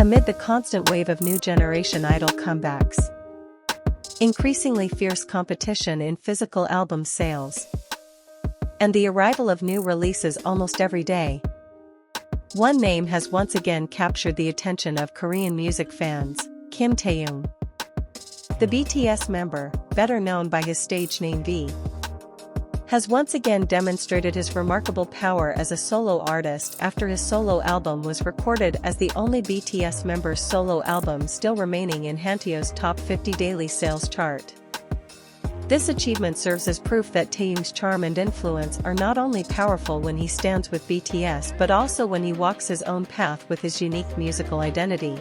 amid the constant wave of new generation idol comebacks, increasingly fierce competition in physical album sales, and the arrival of new releases almost every day, one name has once again captured the attention of Korean music fans: Kim Taehyung. The BTS member, better known by his stage name V, has once again demonstrated his remarkable power as a solo artist after his solo album was recorded as the only BTS member's solo album still remaining in Hanteo's top 50 daily sales chart. This achievement serves as proof that Taehyung's charm and influence are not only powerful when he stands with BTS but also when he walks his own path with his unique musical identity.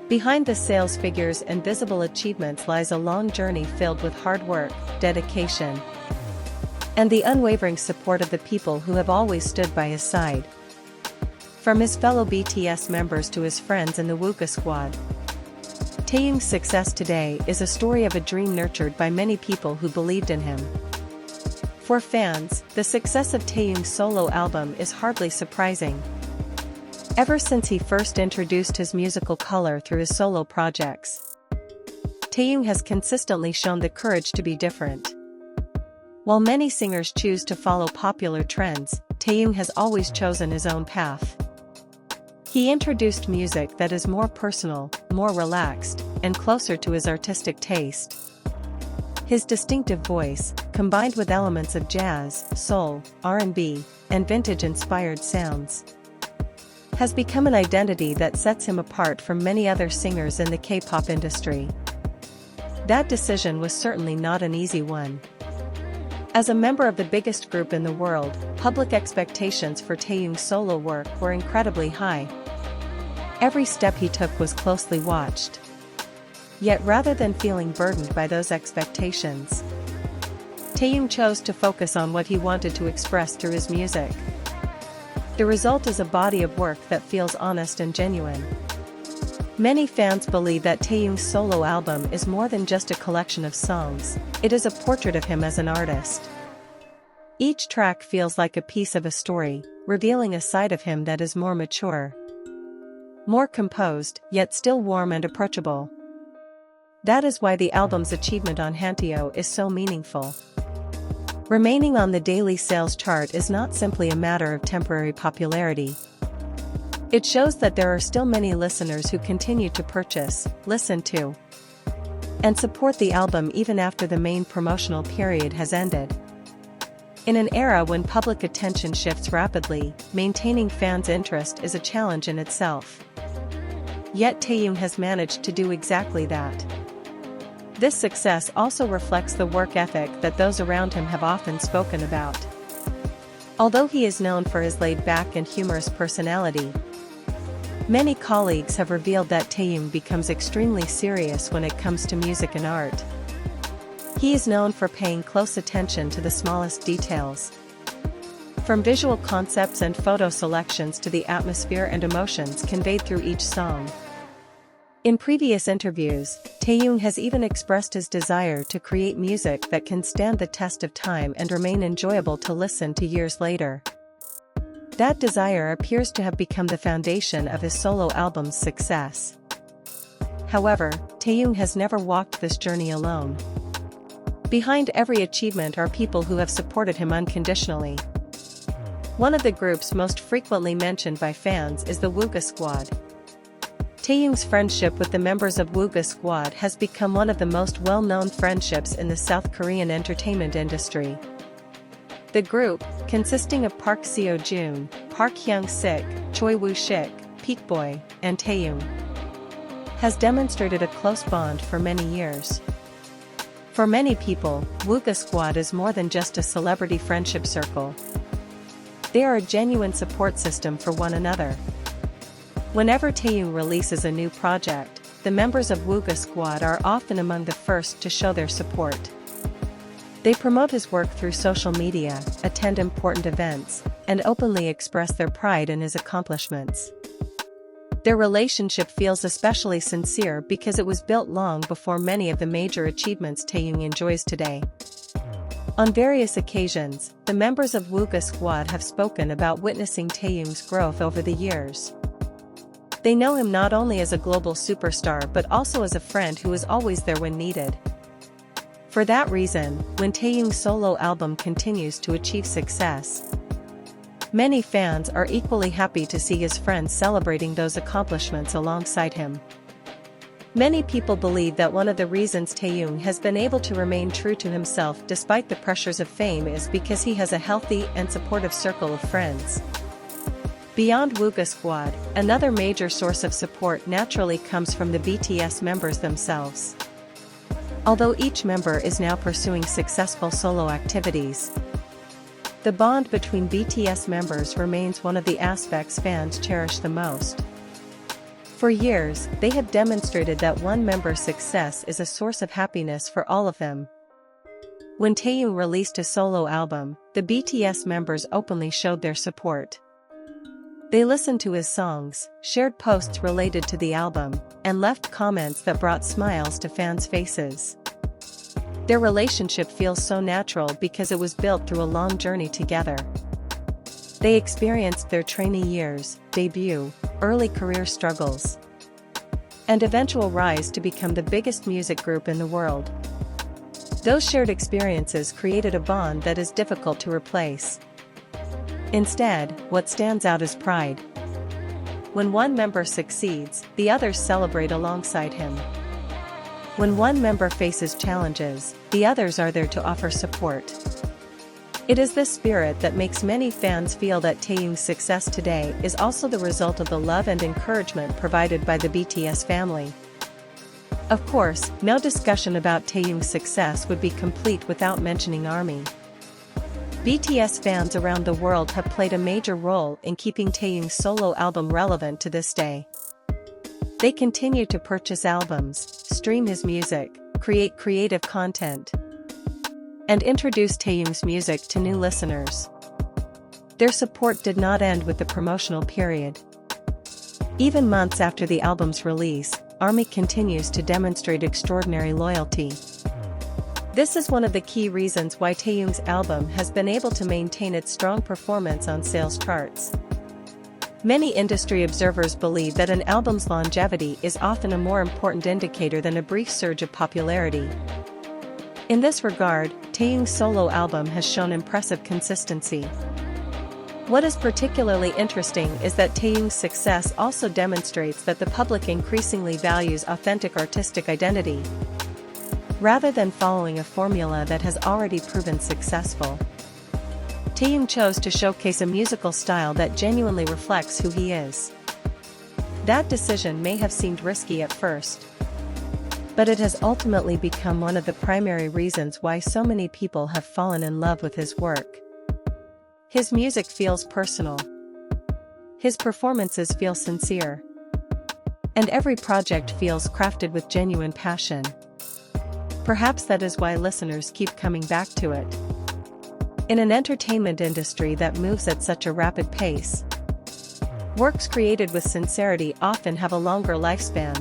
Behind the sales figures and visible achievements lies a long journey filled with hard work, dedication, and the unwavering support of the people who have always stood by his side. From his fellow BTS members to his friends in the Wooga Squad, Taehyung's success today is a story of a dream nurtured by many people who believed in him. For fans, the success of Taehyung's solo album is hardly surprising. Ever since he first introduced his musical color through his solo projects, Taehyung has consistently shown the courage to be different. While many singers choose to follow popular trends, Taehyung has always chosen his own path. He introduced music that is more personal, more relaxed, and closer to his artistic taste. His distinctive voice, combined with elements of jazz, soul, R&B, and vintage-inspired sounds, has become an identity that sets him apart from many other singers in the K-pop industry. That decision was certainly not an easy one. As a member of the biggest group in the world, public expectations for Taehyung's solo work were incredibly high. Every step he took was closely watched. Yet rather than feeling burdened by those expectations, Taehyung chose to focus on what he wanted to express through his music. The result is a body of work that feels honest and genuine. Many fans believe that Taehyung's solo album is more than just a collection of songs, it is a portrait of him as an artist. Each track feels like a piece of a story, revealing a side of him that is more mature, more composed, yet still warm and approachable. That is why the album's achievement on Hanteo is so meaningful. Remaining on the daily sales chart is not simply a matter of temporary popularity. It shows that there are still many listeners who continue to purchase, listen to, and support the album even after the main promotional period has ended. In an era when public attention shifts rapidly, maintaining fans' interest is a challenge in itself. Yet Taehyung has managed to do exactly that. This success also reflects the work ethic that those around him have often spoken about. Although he is known for his laid-back and humorous personality, many colleagues have revealed that Taehyung becomes extremely serious when it comes to music and art. He is known for paying close attention to the smallest details, from visual concepts and photo selections to the atmosphere and emotions conveyed through each song. In previous interviews, Taehyung has even expressed his desire to create music that can stand the test of time and remain enjoyable to listen to years later. That desire appears to have become the foundation of his solo album's success. However, Taehyung has never walked this journey alone. Behind every achievement are people who have supported him unconditionally. One of the groups most frequently mentioned by fans is the Wooga Squad. Taehyung's friendship with the members of Wooga Squad has become one of the most well-known friendships in the South Korean entertainment industry. The group, consisting of Park Seo-joon, Park Hyung-sik, Choi Woo-shik, Peakboy, and Taehyung, has demonstrated a close bond for many years. For many people, Wooga Squad is more than just a celebrity friendship circle. They are a genuine support system for one another. Whenever Taehyung releases a new project, the members of Wooga Squad are often among the first to show their support. They promote his work through social media, attend important events, and openly express their pride in his accomplishments. Their relationship feels especially sincere because it was built long before many of the major achievements Taehyung enjoys today. On various occasions, the members of Wooga Squad have spoken about witnessing Taehyung's growth over the years. They know him not only as a global superstar but also as a friend who is always there when needed. For that reason, when Taehyung's solo album continues to achieve success, many fans are equally happy to see his friends celebrating those accomplishments alongside him. Many people believe that one of the reasons Taehyung has been able to remain true to himself despite the pressures of fame is because he has a healthy and supportive circle of friends. Beyond Wooga Squad, another major source of support naturally comes from the BTS members themselves. Although each member is now pursuing successful solo activities, the bond between BTS members remains one of the aspects fans cherish the most. For years, they have demonstrated that one member's success is a source of happiness for all of them. When Taehyung released a solo album, the BTS members openly showed their support. They listened to his songs, shared posts related to the album, and left comments that brought smiles to fans' faces. Their relationship feels so natural because it was built through a long journey together. They experienced their trainee years, debut, early career struggles, and eventual rise to become the biggest music group in the world. Those shared experiences created a bond that is difficult to replace. Instead, what stands out is pride. When one member succeeds, the others celebrate alongside him. When one member faces challenges, the others are there to offer support. It is this spirit that makes many fans feel that Taehyung's success today is also the result of the love and encouragement provided by the BTS family. Of course, no discussion about Taehyung's success would be complete without mentioning ARMY. BTS fans around the world have played a major role in keeping Taehyung's solo album relevant to this day. They continue to purchase albums, stream his music, create creative content, and introduce Taehyung's music to new listeners. Their support did not end with the promotional period. Even months after the album's release, ARMY continues to demonstrate extraordinary loyalty. This is one of the key reasons why Taehyung's album has been able to maintain its strong performance on sales charts. Many industry observers believe that an album's longevity is often a more important indicator than a brief surge of popularity. In this regard, Taehyung's solo album has shown impressive consistency. What is particularly interesting is that Taehyung's success also demonstrates that the public increasingly values authentic artistic identity, rather than following a formula that has already proven successful. Taehyung chose to showcase a musical style that genuinely reflects who he is. That decision may have seemed risky at first, but it has ultimately become one of the primary reasons why so many people have fallen in love with his work. His music feels personal. His performances feel sincere. And every project feels crafted with genuine passion. Perhaps that is why listeners keep coming back to it. In an entertainment industry that moves at such a rapid pace, works created with sincerity often have a longer lifespan.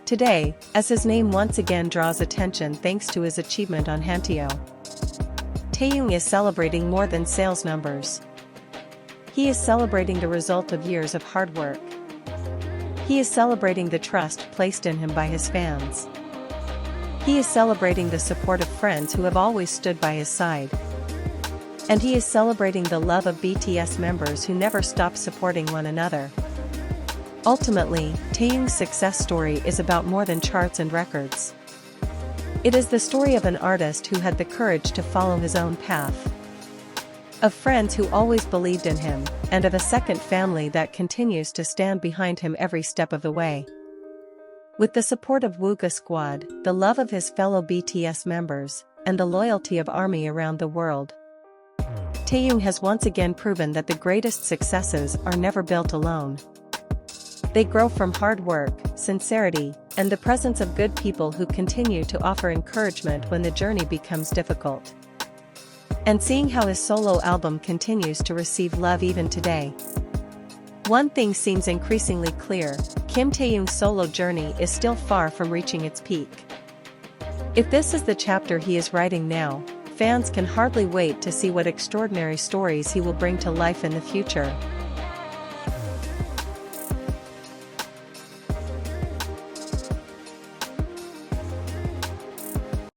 Today, as his name once again draws attention thanks to his achievement on Hanteo, Taehyung is celebrating more than sales numbers. He is celebrating the result of years of hard work. He is celebrating the trust placed in him by his fans. He is celebrating the support of friends who have always stood by his side. And he is celebrating the love of BTS members who never stop supporting one another. Ultimately, Taehyung's success story is about more than charts and records. It is the story of an artist who had the courage to follow his own path, of friends who always believed in him, and of a second family that continues to stand behind him every step of the way. With the support of Wooga Squad, the love of his fellow BTS members, and the loyalty of ARMY around the world, Taehyung has once again proven that the greatest successes are never built alone. They grow from hard work, sincerity, and the presence of good people who continue to offer encouragement when the journey becomes difficult. And seeing how his solo album continues to receive love even today, one thing seems increasingly clear: Kim Taehyung's solo journey is still far from reaching its peak. If this is the chapter he is writing now, fans can hardly wait to see what extraordinary stories he will bring to life in the future.